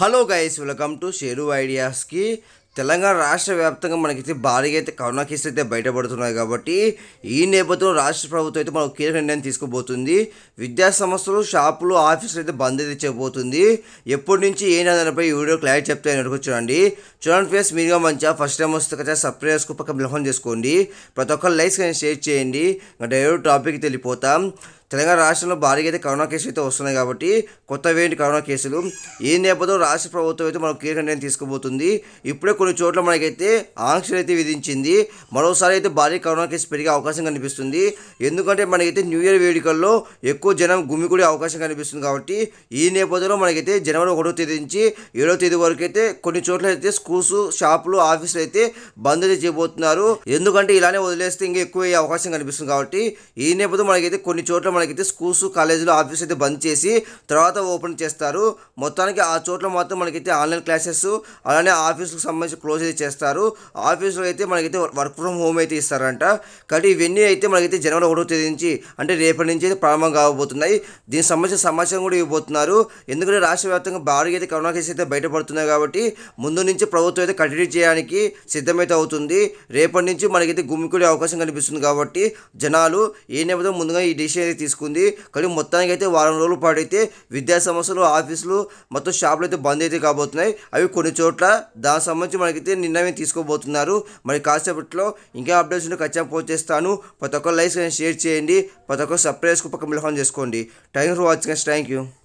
Hello guys, welcome to Sheru ఐడియాస్కి. తెలంగాణ రాష్ట్ర వ్యాప్తంగా మనకైతే భారీగా అయితే కరోనా కేసులు అయితే బయటపడుతున్నాయి. కాబట్టి ఈ నేపథ్యంలో రాష్ట్ర ప్రభుత్వం అయితే మనకు కీలక నిర్ణయం తీసుకోబోతుంది. విద్యా సంస్థలు, షాపులు, ఆఫీసులు అయితే బంద్ అయితే చేయబోతుంది. ఎప్పటి నుంచి ఏంటంటే ఈ వీడియో క్లారిటీ చెప్తే చూడండి. ఫ్రెండ్స్, మీరుగా మంచిగా ఫస్ట్ టైం వస్తే కదా సబ్స్క్రైబ్ చేసుకో, పక్క బిల్హోన్ చేసుకోండి. ప్రతి ఒక్కరు లైక్స్ కానీ షేర్ చేయండి. డైరెక్ట్ టాపిక్కి వెళ్ళిపోతాం. తెలంగాణ రాష్ట్రంలో భారీగా అయితే కరోనా కేసులు అయితే వస్తున్నాయి. కాబట్టి కొత్త వేంటి కరోనా కేసులు ఈ నేపథ్యంలో రాష్ట్ర ప్రభుత్వం అయితే మనకు కీలక నిర్ణయం తీసుకోబోతుంది. ఇప్పుడే కొన్ని చోట్ల మనకైతే ఆంక్షలు అయితే విధించింది. మరోసారి అయితే భారీ కరోనా కేసు పెరిగే అవకాశం కనిపిస్తుంది. ఎందుకంటే మనకైతే న్యూ ఇయర్ వేడుకల్లో ఎక్కువ జనం గుమికూడే అవకాశం కనిపిస్తుంది. కాబట్టి ఈ నేపథ్యంలో మనకైతే జనవరి 1వ తేదీ నుంచి 7వ తేదీ వరకు అయితే కొన్ని చోట్ల అయితే స్కూల్స్, షాపులు, ఆఫీసులు అయితే బంద్ అయితే చేయబోతున్నారు. ఎందుకంటే ఇలానే వదిలేస్తే ఇంకా ఎక్కువ అయ్యే అవకాశం కనిపిస్తుంది. కాబట్టి ఈ నేపథ్యంలో మనకైతే కొన్ని చోట్ల మనకైతే స్కూల్స్, కాలేజీలు, ఆఫీస్ అయితే బంద్ చేసి తర్వాత ఓపెన్ చేస్తారు. మొత్తానికి ఆ చోట్ల మాత్రం మనకైతే ఆన్లైన్ క్లాసెస్, అలానే ఆఫీస్కి సంబంధించి క్లోజ్ అయితే చేస్తారు. ఆఫీస్లో అయితే మనకైతే వర్క్ ఫ్రమ్ హోమ్ అయితే ఇస్తారంట. కాబట్టి ఇవన్నీ అయితే మనకైతే జనవరి 1వ తేదీ నుంచి అంటే రేపటి నుంచి అయితే ప్రారంభం కాబోతున్నాయి. దీనికి సంబంధించిన సమాచారం కూడా ఇవ్వబోతున్నారు. ఎందుకంటే రాష్ట్ర వ్యాప్తంగా భారీగా అయితే కరోనా కేసు అయితే బయటపడుతున్నాయి. కాబట్టి ముందు నుంచి ప్రభుత్వం అయితే కంటిన్యూ చేయడానికి సిద్ధమైతే అవుతుంది. రేపటి నుంచి మనకైతే గుమ్మికూడే అవకాశం కనిపిస్తుంది. కాబట్టి జనాలు ఏ నేపథ్యం ముందుగా ఈ డిసిషన్ అయితే తీసుకుంది. కానీ మొత్తానికి అయితే వారం రోజుల పాటు అయితే విద్యా సంస్థలు, ఆఫీసులు, మొత్తం షాపులు అయితే బంద్ అయితే కాబోతున్నాయి. అవి కొన్ని చోట్ల దానికి సంబంధించి మనకైతే నిర్ణయం తీసుకోబోతున్నారు. మరి కాసేపట్లో ఇంకా అప్డేట్స్ ఉంటే ఖచ్చితంగా పోస్ట్ చేస్తాను. ప్రతి ఒక్కరు లైక్స్ షేర్ చేయండి. ప్రతి ఒక్కరు సబ్స్క్రైబ్ పక్క బిల్ ఆన్ చేసుకోండి. Thank you for watching. Thank you.